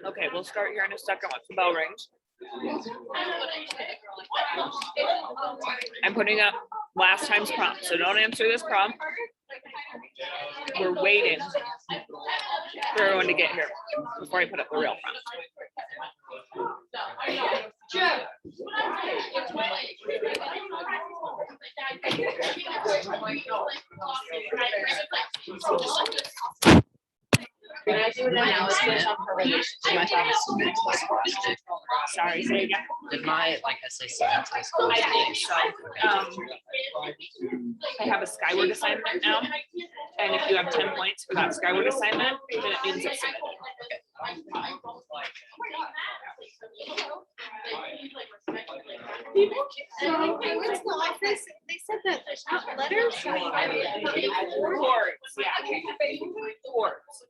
Okay, we'll start here in a second once the bell rings. I'm putting up last time's prompt, so don't answer this prompt. We're waiting for everyone to get here before I put up the real prompt. Can I do an analysis on her relationship? Sorry, say again. Did my essay sent to this? I think so. I have a Skyward assignment now, and if you have 10 points for that Skyward assignment, then it means it's submitted. They said that letters. Words, yeah. Words.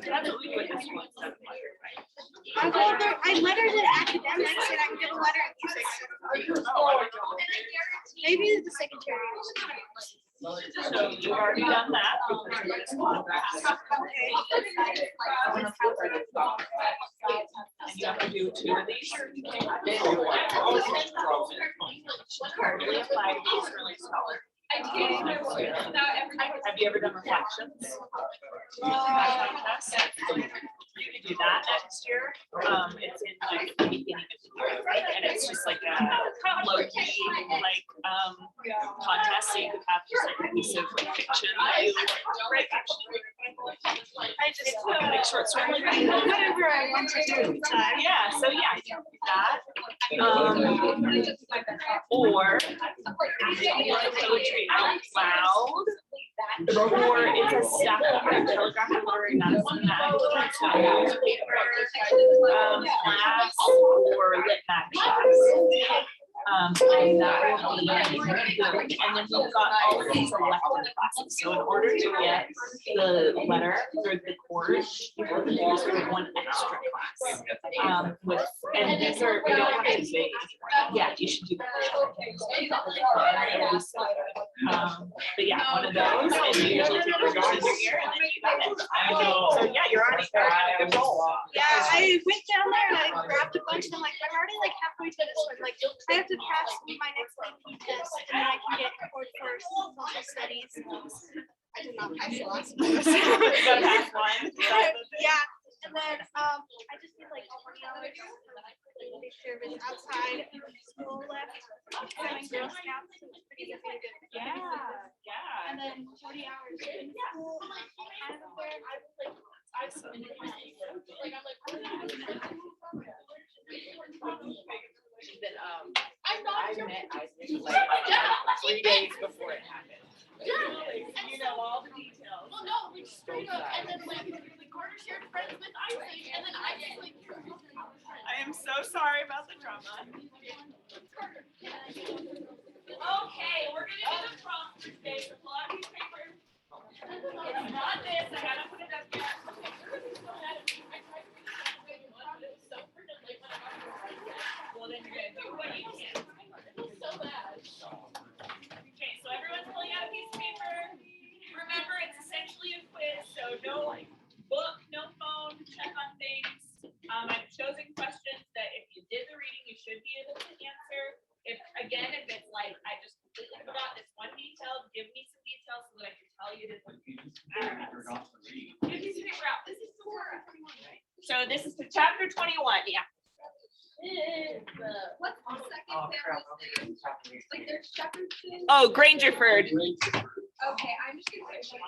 That's what we do with this one. I lettered it academics, and I can give a letter and use it. Maybe the secretary. So you've already done that. And you have to do 2 of these. Carefully apply these really scholar. Have you ever done reflections? You can do that next year. It's in the beginning of the year, and it's just like a low-key contest. So you could have just a piece of fiction that you write. I just make short stories. Whatever I want to do at the time. Yeah. So yeah, you can do that. Or poetry out loud. Or it's a staff of telegraph and literary medicine that newspaper class or lit mag class. And that will be good. And then we've got all of these elective classes. So in order to get the letter through the course, you have to do sort of one extra class. And these are, we don't have to say, yeah, you should do that. But yeah, one of those, and you usually take your senior year, and then you got it. So yeah, you're already there. Yeah, I went down there and I grabbed a bunch, and I'm like, I'm already halfway to this one. Like, I have to pass my next AP test, and then I can get for social studies. I did not pass the last one. Yeah, and then I just did 20 hours for service outside of school left. I'm in Girl Scouts, so it's pretty good. Yeah. And then 40 hours in school. I was there. I met Isaac 3 days before it happened. You know all the details. Well, no, we just straight up, and then Carter shared friends with Isaac, and then I am so sorry about the drama. Okay, we're gonna do the prompt today. So pull out a piece of paper. It's not this. I gotta put it up here. Well, then you're gonna do what you can. so bad. Okay, so everyone's pulling out a piece of paper. Remember, it's essentially a quiz, so no book, no phone, check on things. I've chosen questions that if you did the reading, you should be able to answer. If it's like, I just completely forgot this one detail, give me some details so that I can tell you this one. Get a piece of paper out. This is the word. So this is to chapter 21, yeah. What's the second family? Like there's Shepherdson. Oh, Grangerford. Okay, I'm just gonna say.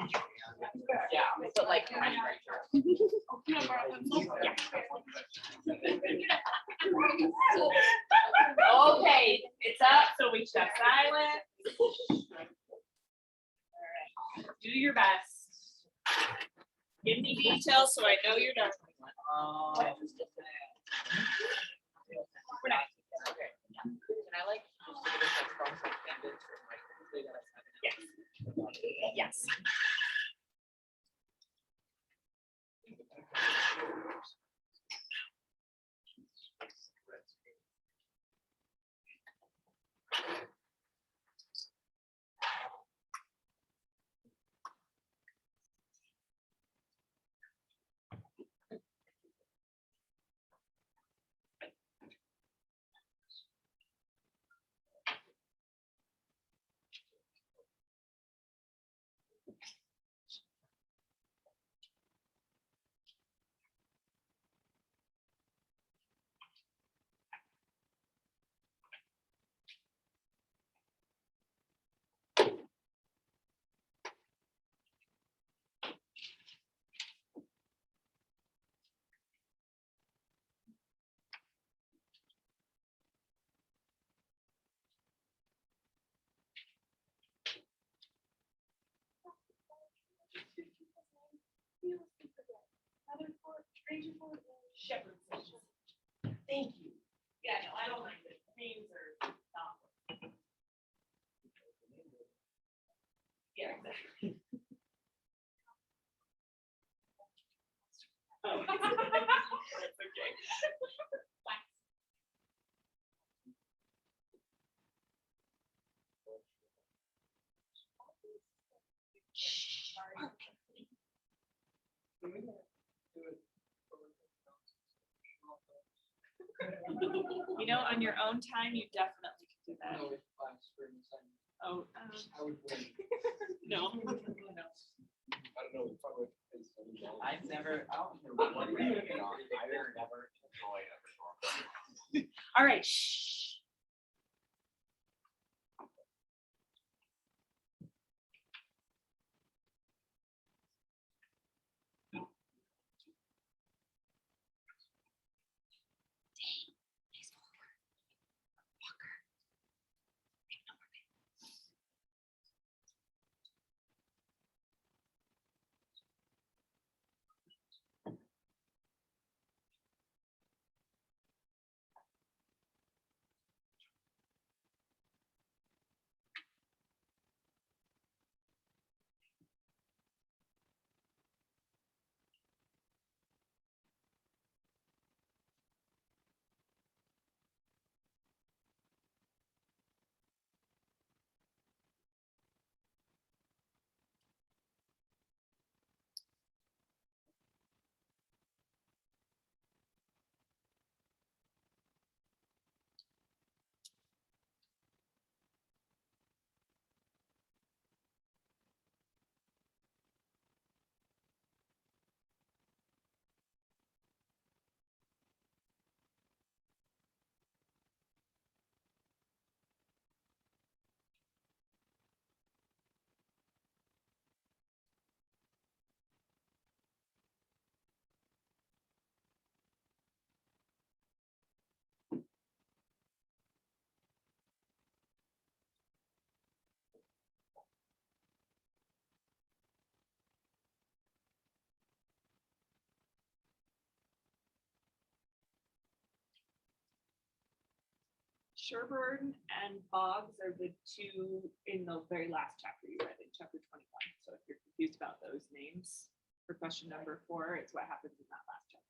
Yeah, but Okay, it's up, so we step silent. All right, do your best. Give me details so I know you're done. We're not. Okay. Can I Yes. Yes. shepherd sings. Thank you. Yeah, no, I don't mind it. Names are not. Yeah, exactly. Oh. That's okay. You know, on your own time, you definitely can do that. Oh, no. I've never, I don't know what you're getting on. I never enjoy it. All right, shh. Sherburne and Boggs are the two in the very last chapter you read, in chapter 21. So if you're confused about those names for question number 4, it's what happens in that last chapter.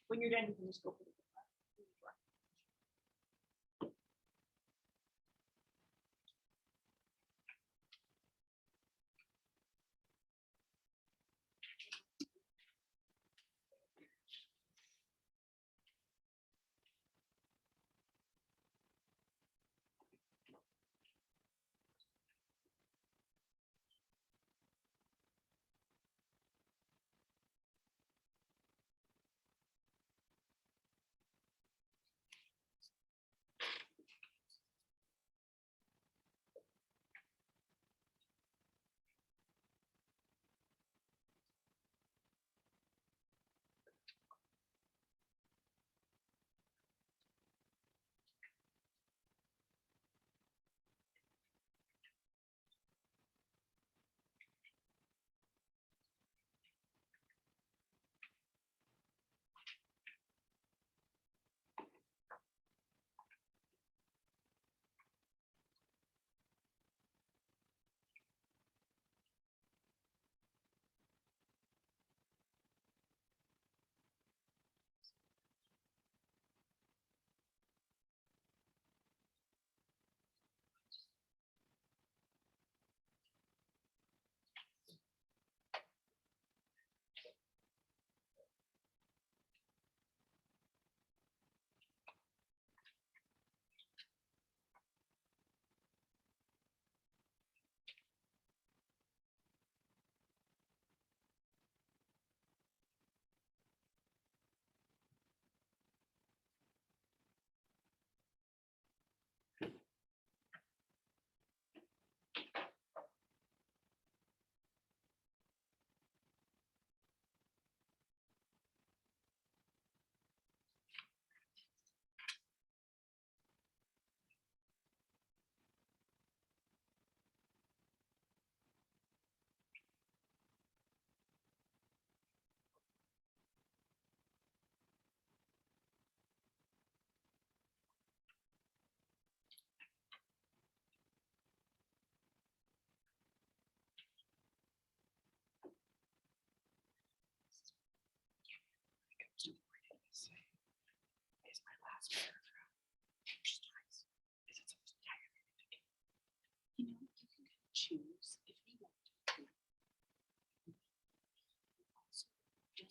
When you're done, you can just go for the door.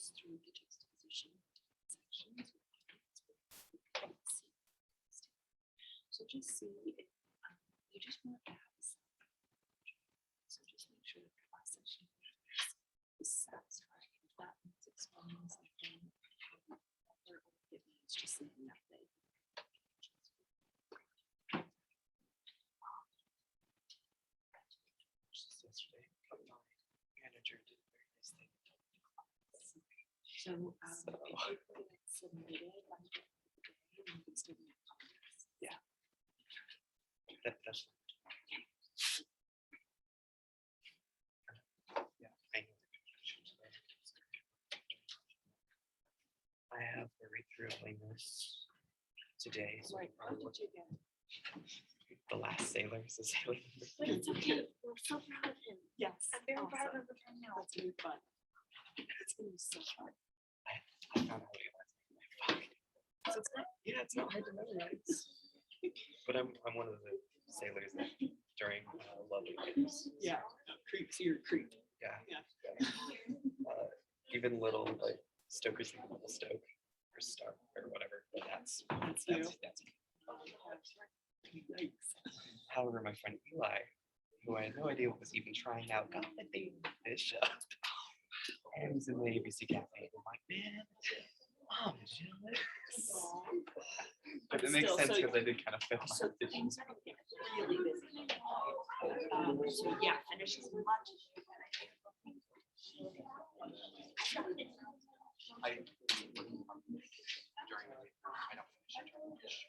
just through the juxtaposition sections. So just see if you just want to have some. So just make sure that the last section is satisfying. If that means explaining something, or it means just saying that thing. Just yesterday, my manager did a very nice thing. So, if it's submitted by the end of the day, then you can still make comments. That's. Yeah, I know. I have to read through my notes today, so I Right, what probably did you get? the last sailor is a sailor. But it's okay, we're so proud of him. Yes. I'm very proud awesome. of him now. That's gonna be fun. It's gonna be so fun. I found out what it was. Fuck. So it's not, yeah, it's not hard to memorize. But I'm one of the sailors that during lovely days. Yeah, creep to your creep. Yeah. Yeah. Even little like Stoker's and little Stoke or Stark or whatever. But that's you. that's. Yikes. However, my friend Eli, who I had no idea what was even trying out, got the date Bishop. And he's in the ABC cafe. I'm like, man, Mom, did you know this? But it makes Still, sense so- because I did kind of fail So my vision. things are gonna get really busy. So yeah, finish as much. I during the week, I don't finish.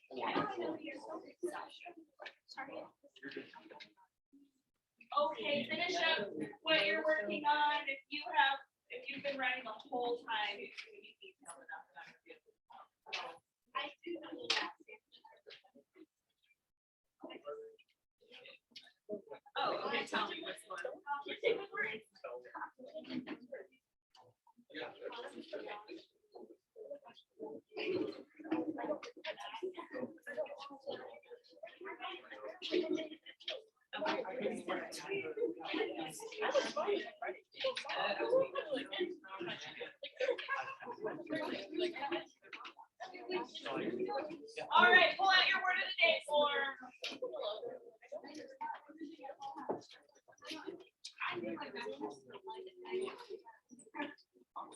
Okay, finish up what you're working on. If you've been writing the whole time, it's gonna be detailed enough. That I'm gonna be able to- I do know that. Oh, okay, tell me what's going on. All right, pull out your word of the day form.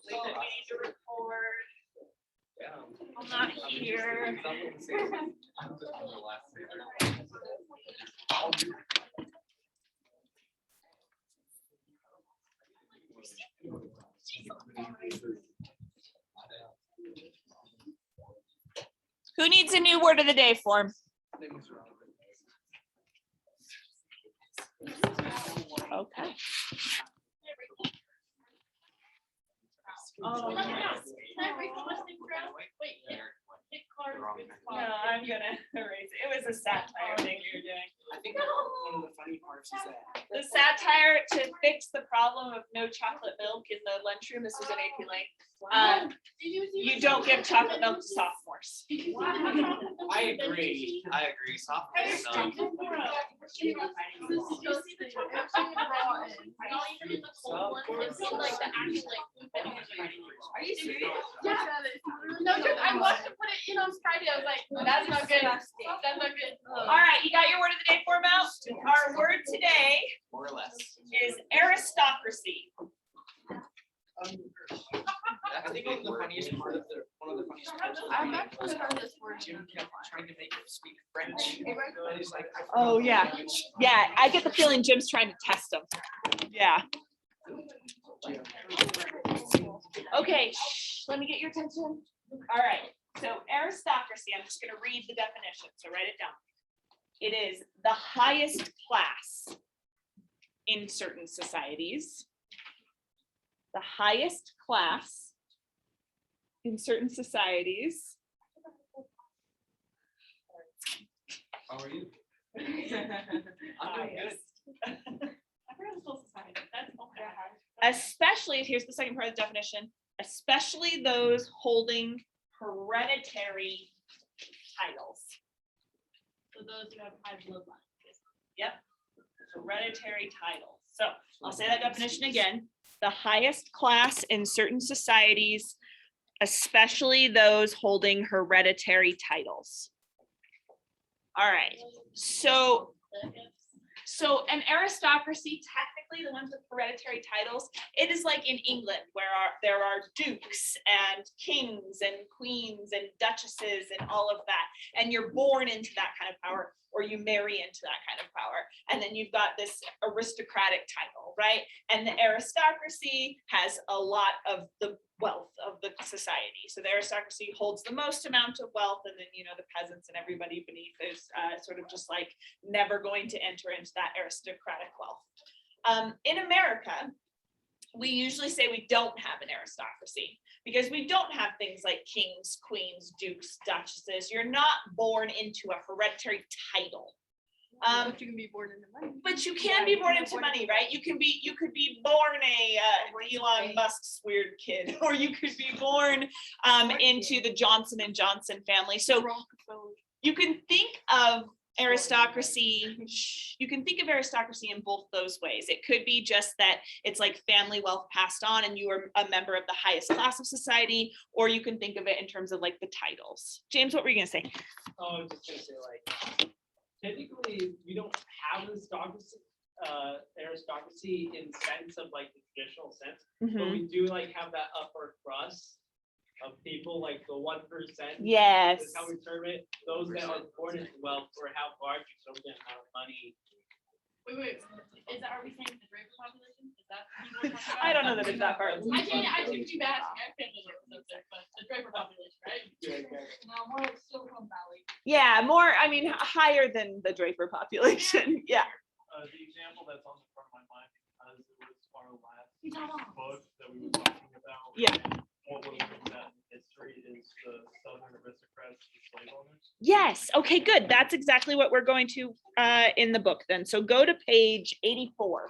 So we need to record. I'm not here. Who needs a new word of the day form? Okay. Oh, Can I read the listing draft? Wait, hit cards with no, I'm gonna erase it. It was a satire thing you were doing. I think one of the funny parts is that The satire to fix the problem of no chocolate milk in the lunchroom. This was an AP Lane. Did you see? You don't give chocolate milk to sophomores. I agree. Software is Did you see the chocolate chip raw and not even in the cold one, it's in like the actual like. Are you serious? Yeah. No, just I watched it put it in on Friday. I was like, that's not good. That's not good. All right, you got your word of the day form out? Our word today more or less. is aristocracy. I think one of the funniest parts I'm actually on this word. Jim kept trying to make him speak French. And he's like, Oh, yeah. Yeah, I get the feeling Jim's trying to test them. Yeah. Okay, let me get your attention. All right, so aristocracy, I'm just gonna read the definition, so write it down. It is the highest class in certain societies. The highest class in certain societies. how are you? Especially, here's the second part of the definition, especially those holding hereditary titles. So those who have high bloodline. Yep, hereditary titles. So I'll say that definition again. the highest class in certain societies, especially those holding hereditary titles. All right, so an aristocracy, technically the ones with hereditary titles, it is like in England where there are dukes and kings and queens and duchesses and all of that. And you're born into that kind of power, or you marry into that kind of power. And then you've got this aristocratic title, right? And the aristocracy has a lot of the wealth of the society. So the aristocracy holds the most amount of wealth, and then, you know, the peasants and everybody beneath is sort of just like never going to enter into that aristocratic wealth. In America, we usually say we don't have an aristocracy because we don't have things like kings, queens, dukes, duchesses. You're not born into a hereditary title. But you can be born into money. But you can be born into money, right? You could be born Elon Musk's weird kid, or you could be born into the Johnson and Johnson family. So you can think of aristocracy. You can think of aristocracy in both those ways. It could be just that it's like family wealth passed on, and you are a member of the highest class of society, or you can think of it in terms of like the titles. James, what were you gonna say? Oh, I was just gonna say, like, typically we don't have aristocracy in sense of like the traditional sense, but we do like have that upper crust of people, like the 1%. Yes. Is how we term it. Those that are born into wealth or have large exorbitant amount of money. Wait. Are we saying the Draper population? Is that what we're talking about? I don't know that it's that part. I can't keep asking. I can't know the subject, but the Draper population, right? No, more like Silicon Valley. Yeah, more. I mean, higher than the Draper population. Yeah. The example that's on the front of my mind, because it was our last book that we were talking about. Yeah. What we're looking at in history is the Southern aristocrats, the slave owners. Yes. Okay, good. That's exactly what we're going to in the book then. So go to page 84.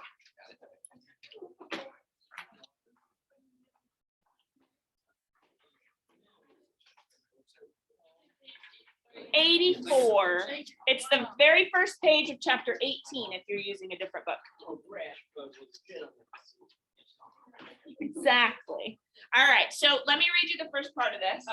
It's the very first page of chapter 18 if you're using a different book. Exactly. All right, so let me read you the first part of this.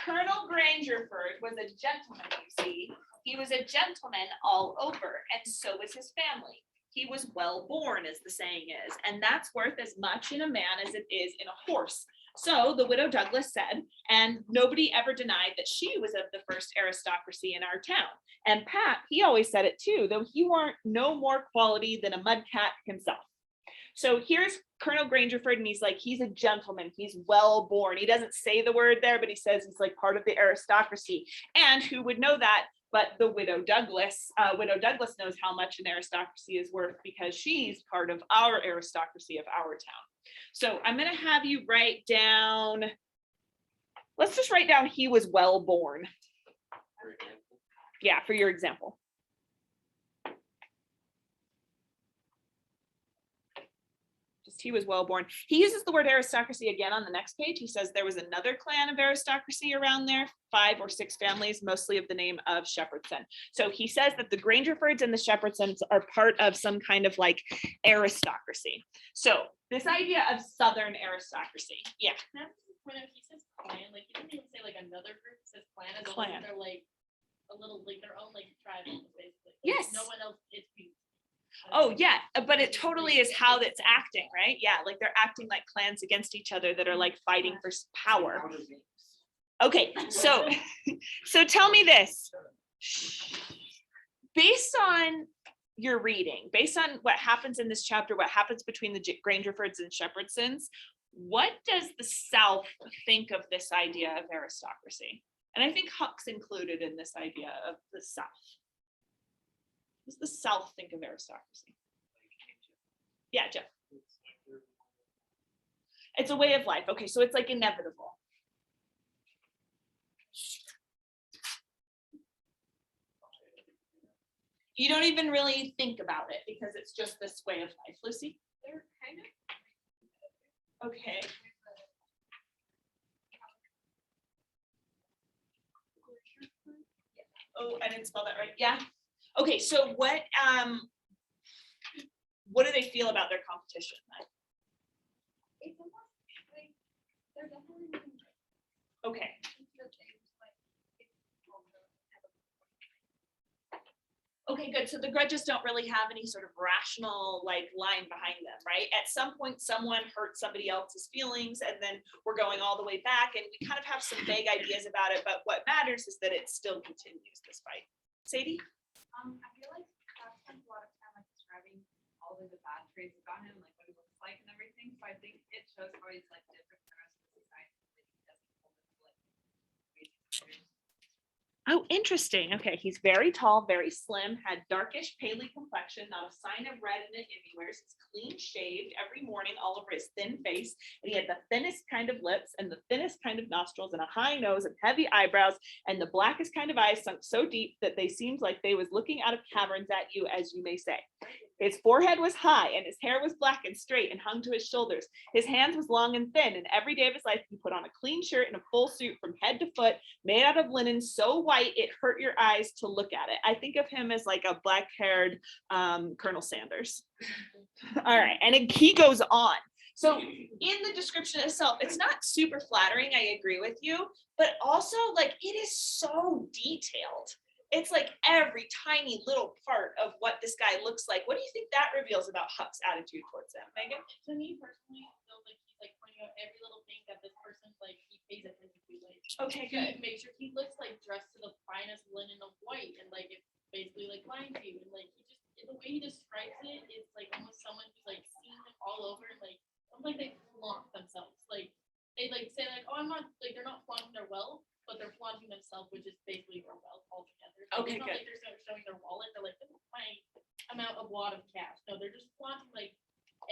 Colonel Grangerford was a gentleman, you see. He was a gentleman all over, and so was his family. He was well born, as the saying is, and that's worth as much in a man as it is in a horse. So the widow Douglas said, and nobody ever denied that she was of the first aristocracy in our town. And Pat, he always said it too, though he weren't no more quality than a mudcat himself. So here's Colonel Grangerford, and he's like, he's a gentleman, he's well born. He doesn't say the word there, but he says he's like part of the aristocracy. And who would know that but the widow Douglas? Widow Douglas knows how much an aristocracy is worth because she's part of our aristocracy of our town. So I'm going to have you write down, let's just write down he was well born. Yeah, for your example. Just he was well born. He uses the word aristocracy again on the next page. He says there was another clan of aristocracy around there, 5 or 6 families, mostly of the name of Shepherdson. So he says that the Grangerfords and the Shepherdsons are part of some kind of like aristocracy. So this idea of Southern aristocracy. Yeah. When he says clan, like he doesn't even say like another group, he says clan, as Clan. they're like a little like their own like tribe, basically. Like, Yes. No one else is. Oh yeah, but it totally is how it's acting, right? Yeah, like they're acting like clans against each other that are like fighting for power. Okay, so tell me this. Based on your reading, based on what happens in this chapter, what happens between the Grangerfords and Shepherdsons, what does the South think of this idea of aristocracy? And I think Huck's included in this idea of the South. What does the South think of aristocracy? Yeah, Jeff. It's a way of life. Okay, so it's like inevitable. You don't even really think about it because it's just this way of life. Lucy? They're kind of. Okay. Oh, I didn't spell that right. Yeah. Okay, so what what do they feel about their competition then? It's almost like they're definitely moving. Okay. Okay, good. So the grudges don't really have any sort of rational like line behind them, right? At some point, someone hurt somebody else's feelings, and then we're going all the way back, and we kind of have some vague ideas about it. But what matters is that it still continues this fight. Sadie? I feel like that spends a lot of time like describing all of the bad traits about him, like what he looks like and everything. So I think it shows how he's like different from the rest of the society. Like he doesn't hold up to like basic standards. Oh, interesting. Okay, he's very tall, very slim, had darkish, paley complexion, not a sign of red in it anywhere. He's clean shaved every morning all over his thin face, and he had the thinnest kind of lips and the thinnest kind of nostrils and a high nose and heavy eyebrows and the blackest kind of eyes sunk so deep that they seemed like they was looking out of caverns at you, as you may say. His forehead was high, and his hair was black and straight and hung to his shoulders. His hands was long and thin, and every day of his life he put on a clean shirt and a full suit from head to foot, made out of linen so white it hurt your eyes to look at it. I think of him as like a black-haired Colonel Sanders. All right, and he goes on. So in the description itself, it's not super flattering, I agree with you, but also like it is so detailed. It's like every tiny little part of what this guy looks like. What do you think that reveals about Huck's attitude towards him, Megan? To me personally, I feel like he's like pointing out every little thing that this person's like he pays attention to. Like Okay, good. he makes sure he looks like dressed to the finest linen of white, and like it's basically like lying to you, and like he just the way he describes it is like almost someone who's like seen him all over, and like almost like they flaunt themselves. Like they like say like, oh, I'm not like they're not flaunting their wealth, but they're flaunting themselves, which is basically their wealth altogether. Like, Okay, it's not good. like they're showing their wallet. They're like, this is my amount of wad of cash. No, they're just flaunting like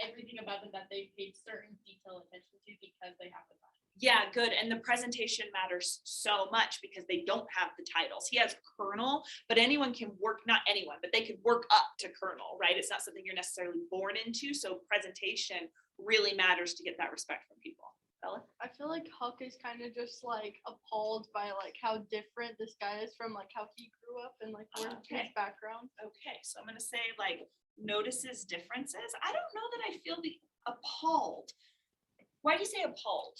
everything about them that they paid certain detailed attention to because they have the money. Yeah, good. And the presentation matters so much because they don't have the titles. He has colonel, but anyone can work, not anyone, but they could work up to colonel, right? It's not something you're necessarily born into. So presentation really matters to get that respect from people. Bella? I feel like Huck is kind of just like appalled by like how different this guy is from like how he grew up and like where Okay. his background. Okay, so I'm gonna say like notices differences. I don't know that I feel the appalled. Why do you say appalled?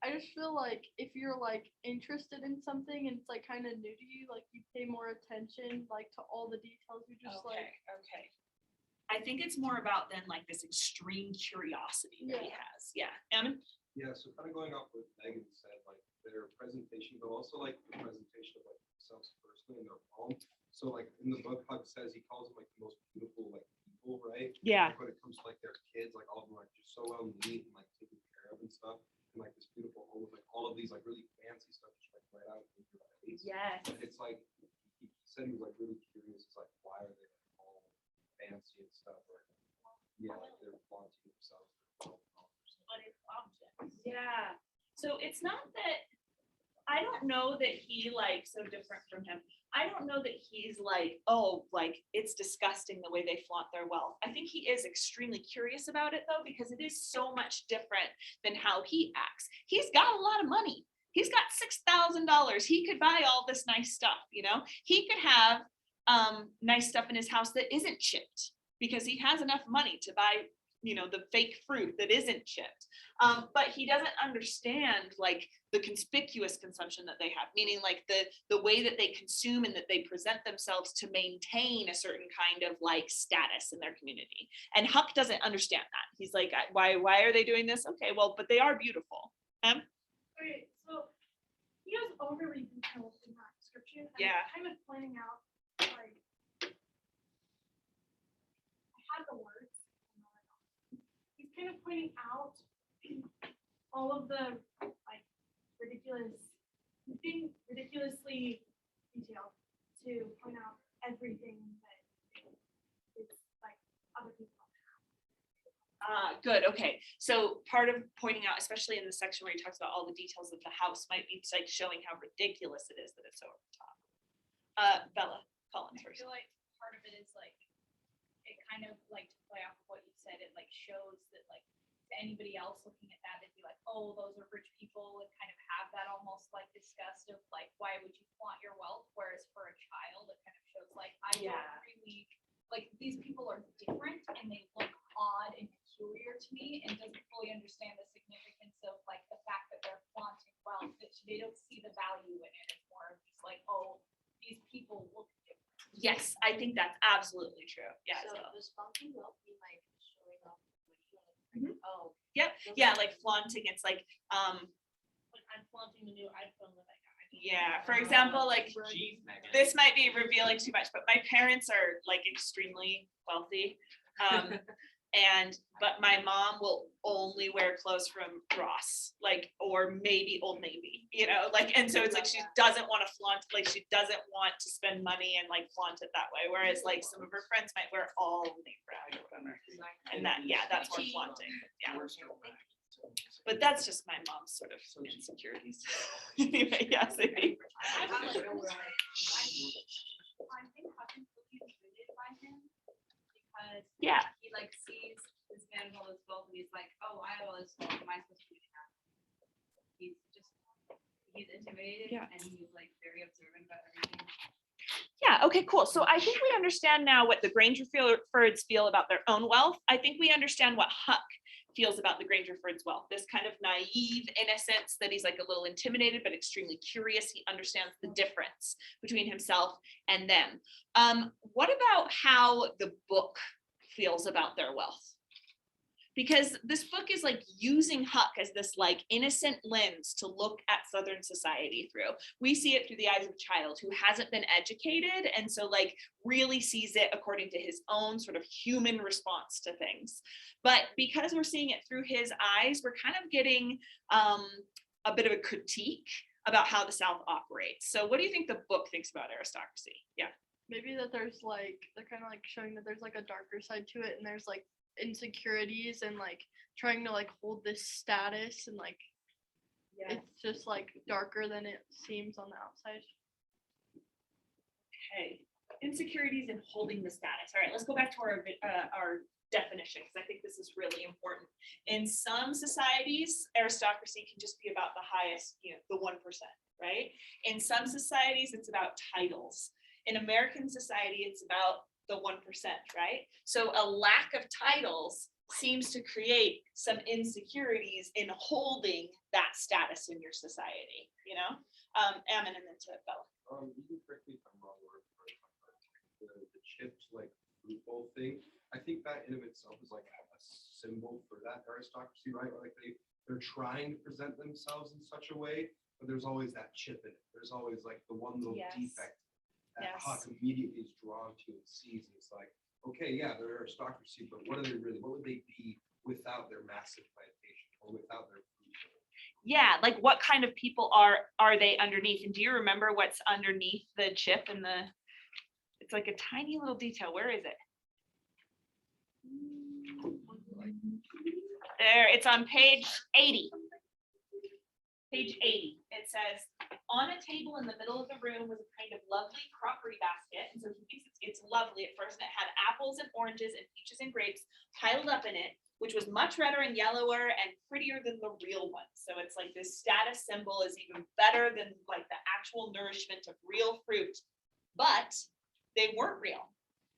I just feel like if you're like interested in something and it's like kind of new to you, like you pay more attention like to all the details. You just like Okay. I think it's more about then like this extreme curiosity that he has. Yeah. Ammon? Yeah, so kind of going off what Megan said, like their presentation, but also like the presentation of like themselves personally in their home. So like in the book, Huck says he calls them like the most beautiful like people, right? Yeah. Like, when it comes to like their kids, like all of them are just so well neat and like taken care of and stuff. And like this beautiful home with like all of these like really fancy stuff just like right out in your face. Yes. And it's like he said he was like really curious. It's like why are they like, all fancy and stuff? Or yeah, like they're flaunting themselves. But it's objects. Yeah. So it's not that I don't know that he like so different from him. I don't know that he's like, oh, like it's disgusting the way they flaunt their wealth. I think he is extremely curious about it though, because it is so much different than how he acts. He's got a lot of money. He's got $6,000. He could buy all this nice stuff, you know? He could have nice stuff in his house that isn't chipped because he has enough money to buy, you know, the fake fruit that isn't chipped. But he doesn't understand like the conspicuous consumption that they have, meaning like the way that they consume and that they present themselves to maintain a certain kind of like status in their community. And Huck doesn't understand that. He's like, why are they doing this? Okay, well, but they are beautiful. okay, so he was overly detailed in that description. And Yeah. kind of pointing out like I had the words. He's kind of pointing out all of the like he's being ridiculously detailed to point out everything that is like other people have. Good. Okay. So part of pointing out, especially in the section where he talks about all the details of the house, might be like showing how ridiculous it is that it's over the top. Bella, Collins I first. feel like part of it is like it kind of like to play off of what you said, it like shows that like to anybody else looking at that, they'd be like, oh, those are rich people, and kind of have that almost like disgust of like, why would you flaunt your wealth? Whereas for a child, it kind of shows like I Yeah. work every week, like, these people are different and they look odd and peculiar to me, and doesn't fully understand the significance of like the fact that they're flaunting wealth, that they don't see the value in it. It's more of just like, oh, these people look different. Yes, I think that's absolutely true. Yeah. So So, does funky wealth mean like showing off? Mhm. Oh. yeah, like flaunting. It's like, Like I'm flaunting the new iPhone that I got. yeah, for example, like Jeez, Megan. this might be revealing too much, but my parents are like extremely wealthy. But my mom will only wear clothes from Ross, like, or maybe Old Navy, you know, like, and so it's like she doesn't want to flaunt, like she doesn't want to spend money and like flaunt it that way. Whereas like some of her friends might wear all name brand or whatever. And that, yeah, that's more flaunting. Yeah. But that's just my mom's sort of insecurities. Anyway, yeah, so I think Huffington is rooted by him because yeah. he like sees this man with all this wealth and he's like, oh, I have all this wealth, am I supposed to be happy? He's intimidated Yeah. and he's like very observant about everything. Yeah, okay, cool. So I think we understand now what the Grangerfords feel about their own wealth. I think we understand what Huck feels about the Grangerfords' wealth, this kind of naive innocence that he's like a little intimidated, but extremely curious. He understands the difference between himself and them. What about how the book feels about their wealth? Because this book is like using Huck as this like innocent lens to look at Southern society through. We see it through the eyes of a child who hasn't been educated and so like really sees it according to his own sort of human response to things. But because we're seeing it through his eyes, we're kind of getting a bit of a critique about how the South operates. So what do you think the book thinks about aristocracy? Yeah. Maybe that there's like, they're kind of like showing that there's like a darker side to it, and there's like insecurities and like trying to like hold this status, and like it's just like darker than it seems on the outside. Okay, insecurities and holding the status. All right, let's go back to our definition, because I think this is really important. In some societies, aristocracy can just be about the highest, you know, the 1%, right? In some societies, it's about titles. In American society, it's about the 1%, right? So a lack of titles seems to create some insecurities in holding that status in your society, you know? Ammon, and then to Bella. You can correct me if I'm wrong, or the chipped like fruit bowl thing. I think that in of itself is like a symbol for that aristocracy, right? Like they're trying to present themselves in such a way, but there's always that chip in it. There's always like the one little defect that Huck immediately is drawn to and sees, and it's like, okay, yeah, they're aristocracy, but what are they really? What would they be without their massive plantation or without their food? Yeah, like what kind of people are they underneath? And do you remember what's underneath the chip and it's like a tiny little detail. Where is it? There, it's on page 80. Page 80, it says, on a table in the middle of the room was a kind of lovely crockery basket. And so he thinks it's lovely at first. And it had apples and oranges and peaches and grapes piled up in it, which was much redder and yellower and prettier than the real one. So it's like this status symbol is even better than like the actual nourishment of real fruit. But they weren't real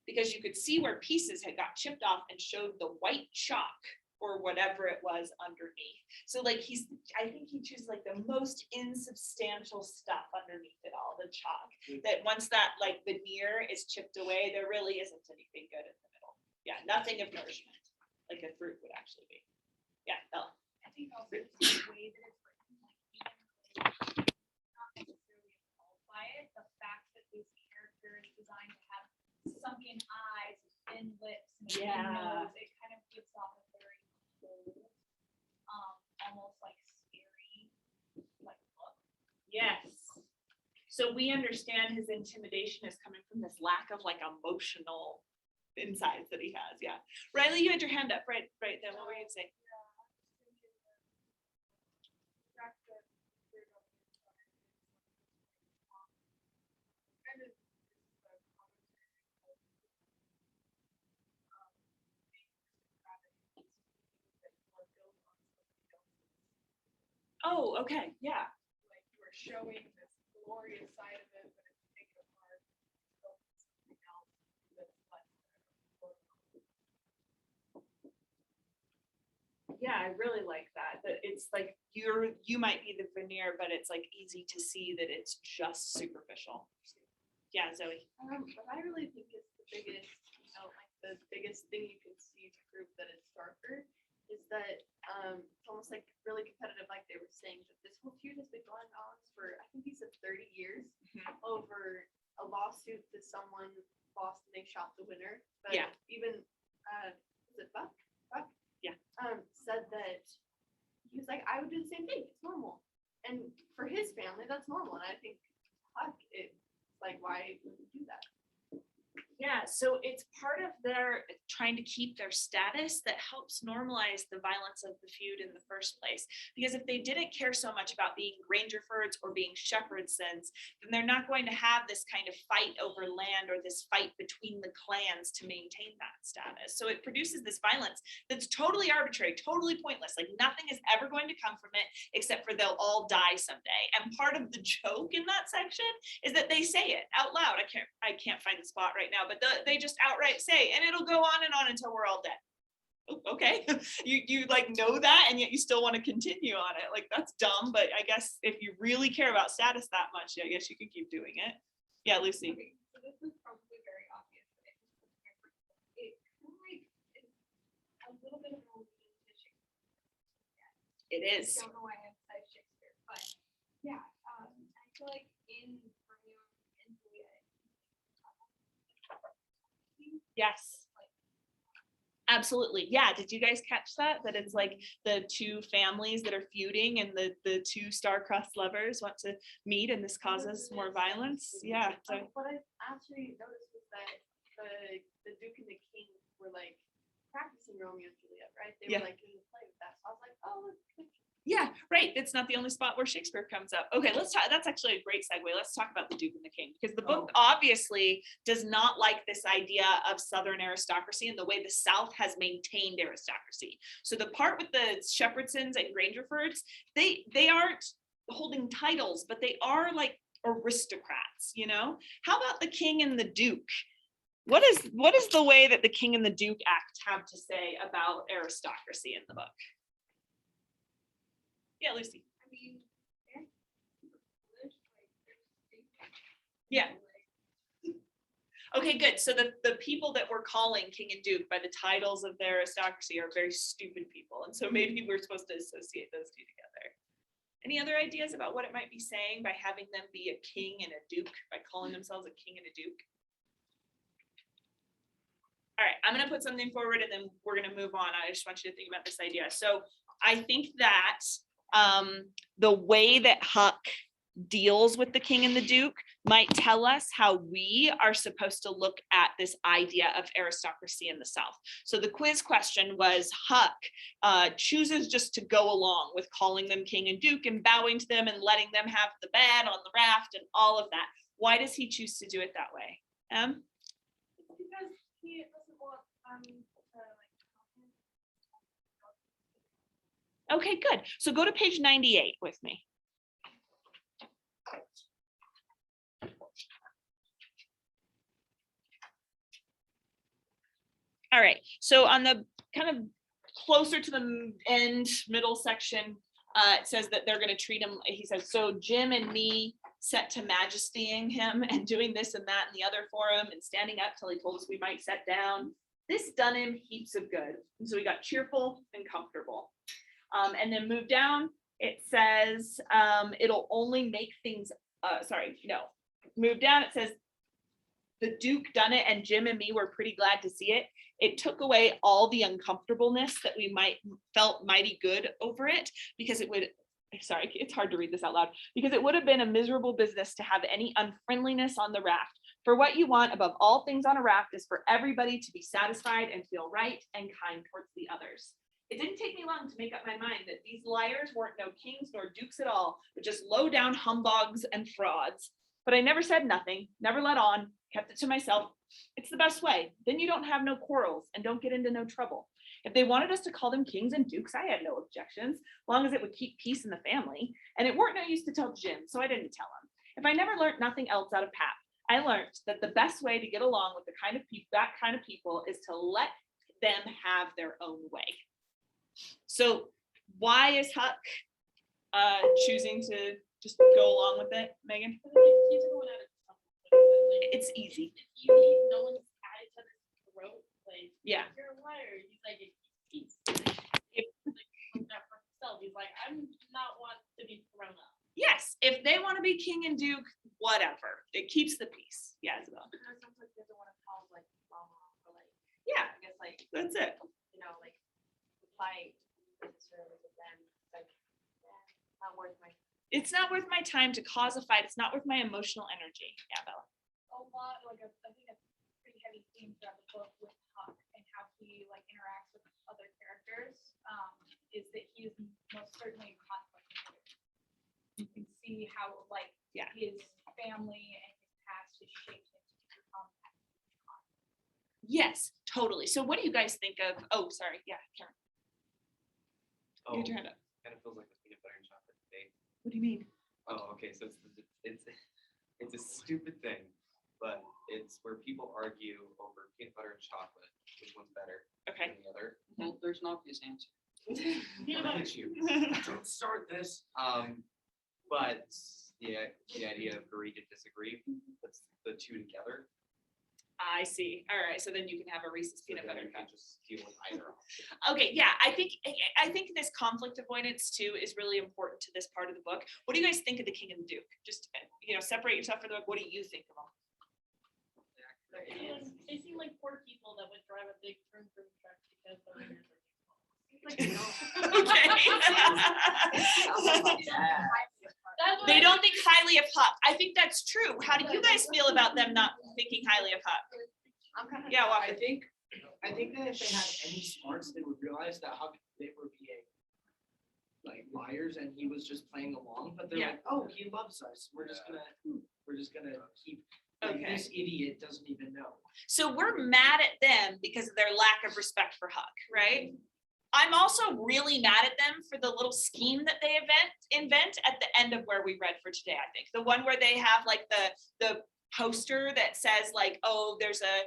because you could see where pieces had got chipped off and showed the white chalk or whatever it was underneath. So like I think he chooses like the most insubstantial stuff underneath it all, the chalk, that once that like veneer is chipped away, there really isn't anything good in the middle. Yeah, nothing of nourishment, like a fruit would actually be. Yeah, Bella. I think also it's the way that it's written, like even not necessarily appalled by it, the fact that this character is designed to have sunken eyes, thin lips, and a thin nose, it kind of gives off a very cold, almost like scary, like look. Yes. So we understand his intimidation is coming from this lack of like emotional insides that he has. Yeah. Riley, you had your hand up right then. What were you saying? Oh, okay. Yeah. Like you were showing this glorious side of it, but it's taken apart, built something else that's less. Yeah, I really like that. That it's like you might be the veneer, but it's like easy to see that it's just superficial. Yeah, Zoe. But I really think it's the biggest, like the biggest thing you can see to prove that it's darker is that it's almost like really competitive, like they were saying, that this whole feud has been going on for, I think he said 30 years over a lawsuit that someone lost and they shot the winner. But Yeah. even, is it Buck? Yeah. Said that he was like, I would do the same thing. It's normal. And for his family, that's normal. And I think, fuck, it's like, why would you do that? Yeah, so it's part of their trying to keep their status that helps normalize the violence of the feud in the first place. Because if they didn't care so much about being Grangerfords or being Shepherdsons, then they're not going to have this kind of fight over land or this fight between the clans to maintain that status. So it produces this violence that's totally arbitrary, totally pointless. Like nothing is ever going to come from it except for they'll all die someday. And part of the joke in that section is that they say it out loud. I can't find the spot right now, but they just outright say, and it'll go on and on until we're all dead. Okay, you like know that, and yet you still want to continue on it. Like that's dumb, but I guess if you really care about status that much, I guess you can keep doing it. Yeah, Lucy. Okay, so this is probably very obvious, but it kind of like it's a little bit of an allusion to Shakespeare. It I is. don't know why I emphasize Shakespeare, but yeah, I feel like in Romeo and Juliet. Yes. Absolutely. Yeah. Did you guys catch that? That it's like the two families that are feuding and the two star-crossed lovers want to meet and this causes more violence. Yeah. So What I actually noticed was that the Duke and the King were like practicing Romeo and Juliet, right? They Yeah. were like in the play with that. So I was like, oh, look. yeah, right. It's not the only spot where Shakespeare comes up. Okay, let's talk. That's actually a great segue. Let's talk about the Duke and the King, because the book obviously does not like this idea of Southern aristocracy and the way the South has maintained aristocracy. So the part with the Shepherdsons and Grangerfords, they aren't holding titles, but they are like aristocrats, you know? How about the King and the Duke? What is the way that the King and the Duke Act have to say about aristocracy in the book? Yeah, Lucy. I mean, they're super foolish, like they're stupid. Yeah. Okay, good. So the people that we're calling King and Duke by the titles of their aristocracy are very stupid people. And so maybe we're supposed to associate those two together. Any other ideas about what it might be saying by having them be a king and a duke, by calling themselves a king and a duke? All right, I'm going to put something forward and then we're going to move on. I just want you to think about this idea. So I think that the way that Huck deals with the king and the duke might tell us how we are supposed to look at this idea of aristocracy in the South. So the quiz question was, Huck chooses just to go along with calling them king and duke and bowing to them and letting them have the bed on the raft and all of that. Why does he choose to do it that way? Because he doesn't want Okay, good. So go to page 98 with me. All right, so on the kind of closer to the end, middle section, it says that they're going to treat him, he says, so Jim and me set to majestying him and doing this and that and the other for him and standing up till he told us we might sit down. This done him heaps of good. And so he got cheerful and comfortable. And then move down, it says it'll only make things, move down, it says the Duke done it and Jim and me were pretty glad to see it. It took away all the uncomfortableness that we felt mighty good over it, because it would, sorry, it's hard to read this out loud, because it would have been a miserable business to have any unfriendliness on the raft. For what you want above all things on a raft is for everybody to be satisfied and feel right and kind towards the others. It didn't take me long to make up my mind that these liars weren't no kings nor dukes at all, but just low down humbugs and frauds. But I never said nothing, never let on, kept it to myself. It's the best way. Then you don't have no quarrels and don't get into no trouble. If they wanted us to call them kings and dukes, I had no objections, long as it would keep peace in the family. And it weren't no use to tell Jim, so I didn't tell him. If I never learned nothing else out of Pap, I learned that the best way to get along with that kind of people is to let them have their own way. So why is Huck choosing to just go along with it, Megan? He's going at it. Like, It's easy. no one's at each other's throat. Like, Yeah. you're a liar. He's like, he's If- like, that for himself. He's like, I'm not one to be thrown up. Yes, if they want to be king and duke, whatever. It keeps the peace. Yeah, Isabel. Sometimes like you don't want to call like mama or like Yeah, I guess like that's it. you know like reply necessarily with them like not worth my It's not worth my time to cause a fight. It's not worth my emotional energy. Yeah, Bella. A lot, like I think a pretty heavy theme throughout the book with Huck and how he like interacts with other characters, is that he is most certainly in conflict. You can see how like Yeah. his family and his past has shaped him to become that. Yes, totally. So what do you guys think of? Oh, sorry. Yeah, Karen. Oh, You had your hand up. kind of feels like the peanut butter and chocolate debate. What do you mean? Oh, okay, so it's a stupid thing, but it's where people argue over peanut butter and chocolate, which one's better Okay. than the other. Well, there's an obvious answer. Look at you. Don't start this. But the idea of agree to disagree, puts the two together. I see. All right. So then you can have a Reese's So peanut then butter you cup. can just deal with either option. Okay, yeah, I think this conflict avoidance too is really important to this part of the book. What do you guys think of the king and the duke? Just separate yourself from the book. What do you think of them? They seem like poor people that would drive a big vroom vroom truck because the winners are Okay. They don't think highly of Huck. I think that's true. How do you guys feel about them not thinking highly of Huck? I'm kind of Yeah, I Walker. think that if they had any smarts, they would realize that Huck they were being like liars and he was just playing along. But they're Yeah. like, oh, he loves us. We're just gonna keep. Like, Okay. this idiot doesn't even know. So we're mad at them because of their lack of respect for Huck, right? I'm also really mad at them for the little scheme that they invent at the end of where we read for today, I think. The one where they have like the poster that says like, oh, there's a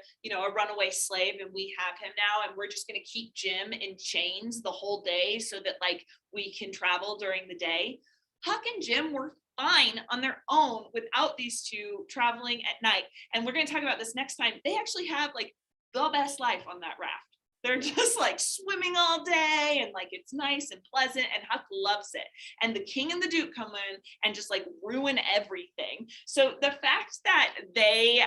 runaway slave and we have him now and we're just gonna keep Jim in chains the whole day so that like we can travel during the day. Huck and Jim were fine on their own without these two traveling at night. And we're going to talk about this next time. They actually have like the best life on that raft. They're just like swimming all day and like it's nice and pleasant and Huck loves it. And the king and the duke come in and just like ruin everything. So the fact that they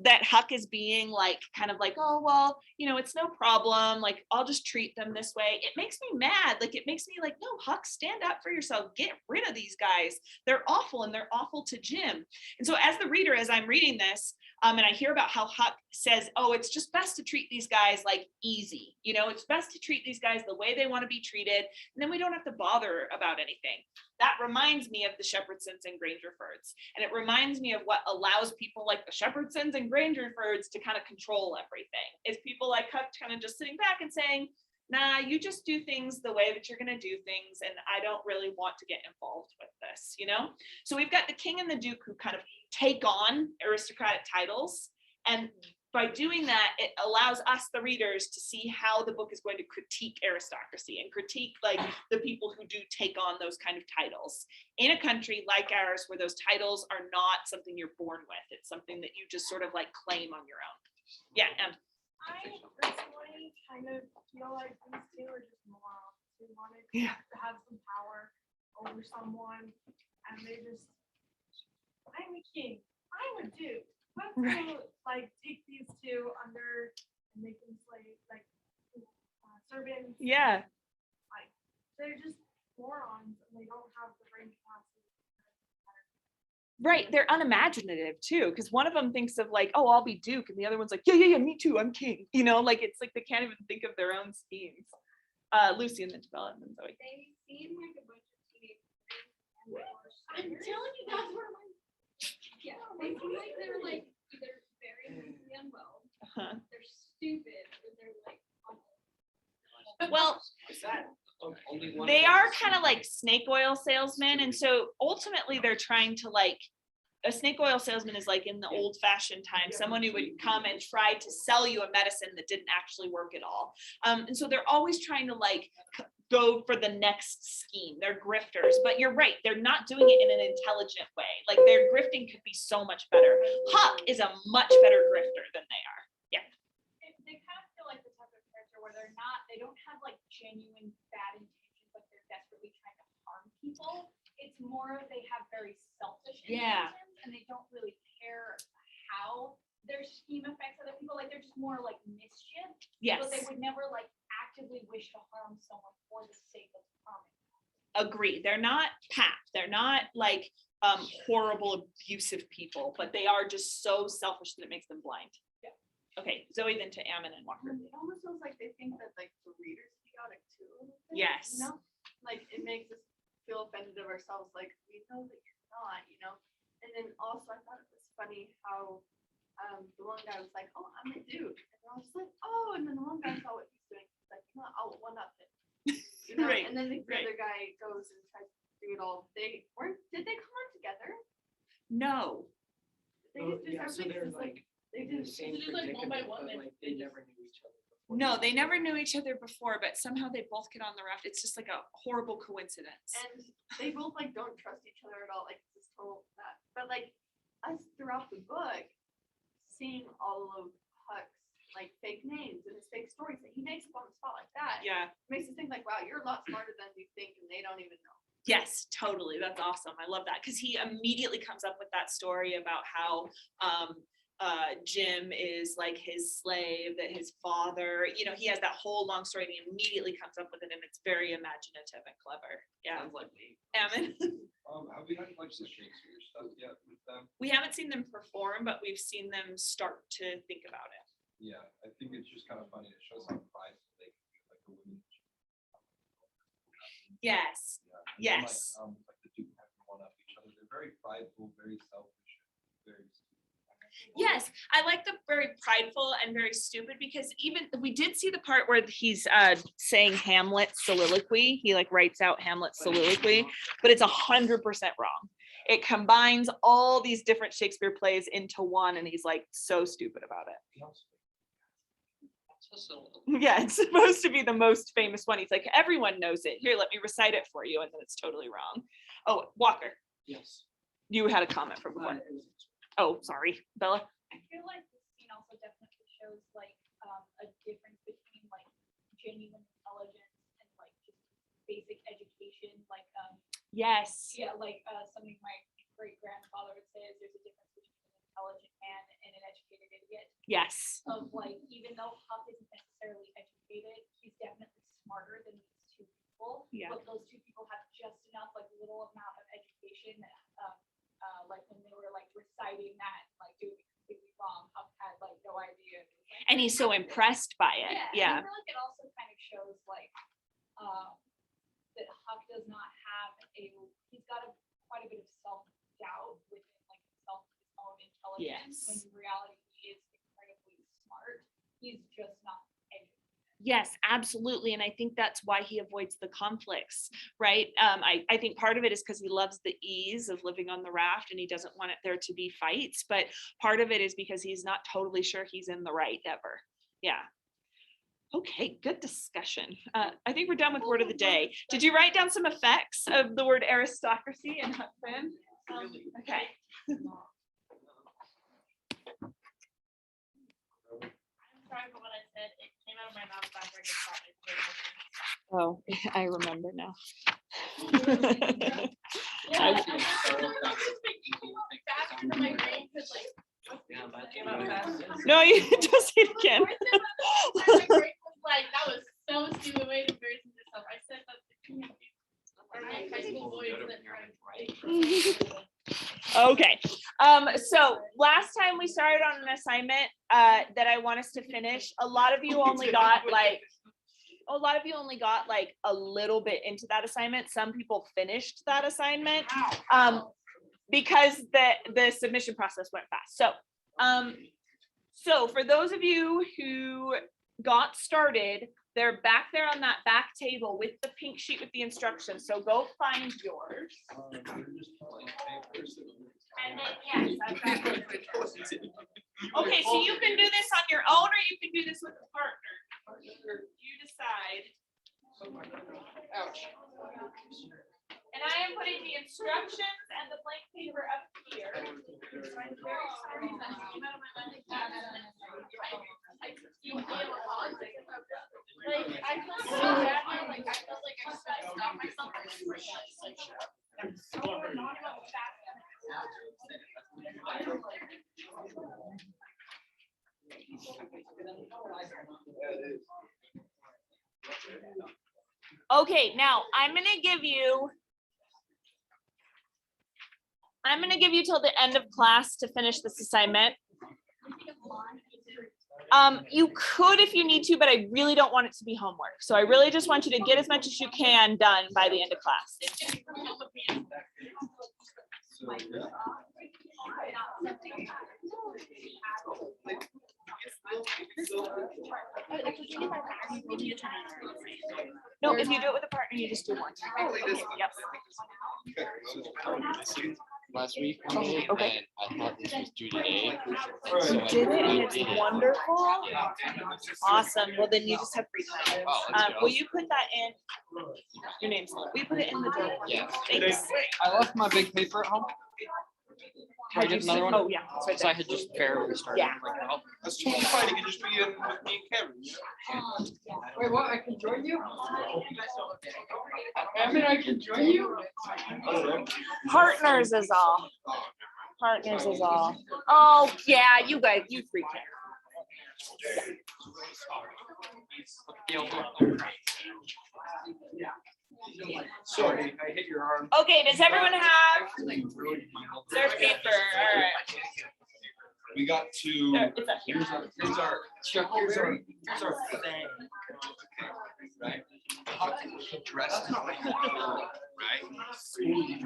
that Huck is being like kind of like, oh well, it's no problem, like I'll just treat them this way, it makes me mad. Like it makes me like, no, Huck, stand up for yourself, get rid of these guys, they're awful and they're awful to Jim. And so as the reader, as I'm reading this, and I hear about how Huck says, oh, it's just best to treat these guys like easy. It's best to treat these guys the way they want to be treated. And then we don't have to bother about anything. That reminds me of the Shepherdsons and Grangerfords. And it reminds me of what allows people like the Shepherdsons and Grangerfords to kind of control everything. Is people like Huck kind of just sitting back and saying, nah, you just do things the way that you're going to do things. And I don't really want to get involved with this, So we've got the king and the duke who kind of take on aristocratic titles. And by doing that, it allows us, the readers, to see how the book is going to critique aristocracy and critique like the people who do take on those kind of titles in a country like ours, where those titles are not something you're born with. It's something that you just sort of like claim on your own. Yeah, and I personally kind of feel like these two are just morons who wanted Yeah. to have some power over someone, and they just, I'm a king, I'm a duke. Let's go, like take these two under and make them slaves, like servants. yeah. Like they're just morons, and they don't have the brain capacity. Right, they're unimaginative too, because one of them thinks of like, oh, I'll be duke, and the other one's like, yeah, me too, I'm king. Like it's like they can't even think of their own schemes. Lucy and then Bella and then Zoe. They seem like a bunch of teenagers. I'm telling you, that's where my Yeah, they seem like they're like either very mentally unwell, Uh-huh. they're stupid, or they're like awful. Well, Is that only one? they are kind of like snake oil salesmen, and so ultimately they're trying to like a snake oil salesman is like in the old fashioned time, someone who would come and try to sell you a medicine that didn't actually work at all. And so they're always trying to like go for the next scheme. They're grifters, but you're right. They're not doing it in an intelligent way. Like their grifting could be so much better. Huck is a much better grifter than they are. Yeah. They kind of feel like the type of character where they don't have like genuine bad intentions, but they're desperately trying to harm people. It's more they have very selfish intentions and they don't really care how their scheme affects other people. Like they're just more like mischief. Yes. But they would never like actively wish to harm someone for the sake of harming. Agree. They're not pap. They're not like horrible, abusive people, but they are just so selfish that it makes them blind. Yeah. Okay, Zoe, then to Ammon and Walker. It almost feels like they think that like the reader's chaotic too. a little bit, Yes. You know, like it makes us feel offended of ourselves. Like we know that you're not, you know. And then also I thought it was funny how the one guy was like, "Oh, I'm a dude," and I was like, "Oh," and then the one guy saw what he's doing. He's like, "No, I'll one up him." You know, Right, and then the right. other guy goes and tries to do it all. Did they come on together? No. They Oh, just do yeah, so something they're just like they in the did. same It's just like one by predicament, one, but they- like they they just- never knew each other before. No, they never knew each other before, but somehow they both get on the raft. It's just like a horrible coincidence. And they both like don't trust each other at all. Like this total that. But like us throughout the book, seeing all of Huck's like fake names and his fake stories that he makes up on the spot like that, Yeah. makes us think like, wow, you're a lot smarter than you think, and they don't even know. Yes, totally. That's awesome. I love that because he immediately comes up with that story about how Jim is like his slave, that his father, you know, he has that whole long story and he immediately comes up with it and it's very imaginative and clever. Yeah. Sounds like me. Ammon. Have we had like the Shakespeare stuff yet with them? We haven't seen them perform, but we've seen them start to think about it. Yeah, I think it's just kind of funny. It shows how prideful they can be, like the women. Yes. Yeah, and then, Yes. like the two have to one up each other. They're very prideful, very selfish, very. Yes, I like the very prideful and very stupid because even we did see the part where he's saying Hamlet's soliloquy. He like writes out Hamlet's soliloquy, but it's 100% wrong. It combines all these different Shakespeare plays into one, and he's like so stupid about it. Yeah, it's supposed to be the most famous one. He's like, everyone knows it. Here, let me recite it for you, and then it's totally wrong. Oh, Walker, Yes. you had a comment from before. Oh, sorry, Bella. I feel like this scene also definitely shows like a difference between like genuine intelligence and like just basic education. Like Yes. yeah, like something my great grandfather would say is there's a difference between an intelligent man and an educated idiot. Yes. Of like even though Huck isn't necessarily educated, he's definitely smarter than these two people. Yeah. But those two people have just enough like little amount of education that like when they were like reciting that, like doing it completely wrong, Huck had like no idea. And he's so impressed by it. Yeah. And I feel like it also kind of shows like that Huck does not have he's got quite a bit of self-doubt within like himself, his own intelligence. Yes. When in reality he is incredibly smart. He's just not educated. Yes, absolutely. And I think that's why he avoids the conflicts, right? I think part of it is because he loves the ease of living on the raft and he doesn't want there to be fights. But part of it is because he's not totally sure he's in the right ever. Yeah. Okay, good discussion. I think we're done with word of the day. Did you write down some effects of the word aristocracy and Huck Finn? Okay. I'm sorry for what I said. It came out of my mouth backwards. Oh, I remember now. Yeah, I'm just back into my brain because like. Yeah, that came out fast. No, you just say it again. My brain was like, that was so stupid way to embarrass yourself. I said that to high school boys that Okay. So last time we started on an assignment that I want us to finish. A lot of you only got like a little bit into that assignment. Some people finished that assignment because the submission process went fast. So for those of you who got started, They're back there on that back table with the pink sheet with the instructions. So go find yours. And then, yes, I've got it. Okay, so you can do this on your own or you can do this with a partner. You decide. And I am putting the instructions and the blank paper up here. So I'm very sorry that it came out of my mind like that. Like, I feel so bad now, like, I felt like I should stop myself from this first time, it's like, I'm so not about fast. Okay, now I'm gonna give you till the end of class to finish this assignment. You could if you need to, but I really don't want it to be homework. So I really just want you to get as much as you can done by the end of class. No, if you do it with a partner, you just do one. Yep. Last week. Okay. And I thought this was due today. You did it and it's wonderful. Awesome. Well, then you just have free time. Will you put that in? Your name's on it. Will you put it in the drawer? Yeah. Thanks. I left my big paper at home. Can I Had you get another one? Oh, yeah. It's right So I there. had just barely started. Yeah. Like, oh, That's totally fine. You can just be in with me and Kevin. Wait, what? I can join you? Evan, I can join you? Partners is all. Partners is all. Oh, yeah, you guys, you three can. Sorry, I hit your arm. Okay, does everyone have their paper? All right. We got to. There, it's up here. Here's our thing. Right? How to keep dressed, right?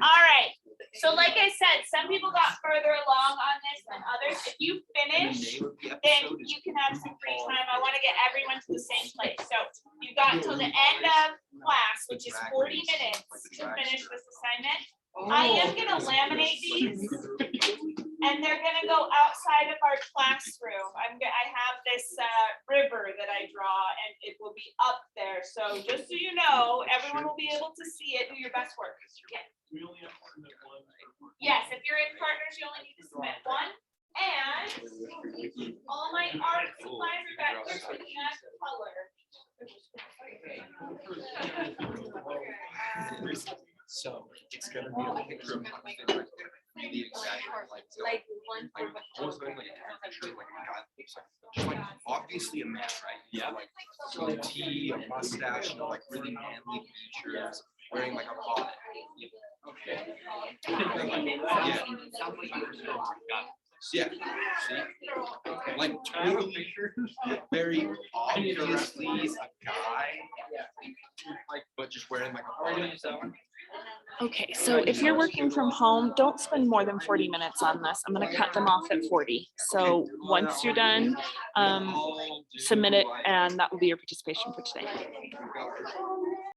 All right. So like I said, some people got further along on this than others. If you finish, then you can have some free time. I want to get everyone to the same place. So you've got till the end of class, which is 40 minutes to finish this assignment. I am gonna laminate these and they're gonna go outside of our classroom. I have this river that I draw and it will be up there. So just so you know, everyone will be able to see it, do your best work. Yeah. Yes, if you're in partners, you only need to submit one. And all my art supplies are back here so you can add color. So it's gonna be a picture of my favorite. Really excited, Like one for I was going like, actually, like a guy, just like obviously a man, right? Yeah. Like goatee, a mustache, you know, like really manly features, wearing like a bonnet. Okay. Yeah. See? Like totally, very obviously a guy. Like, but just wearing like a bonnet. Okay, so if you're working from home, don't spend more than 40 minutes on this. I'm gonna cut them off at 40. So once you're done, submit it and that will be your participation for today.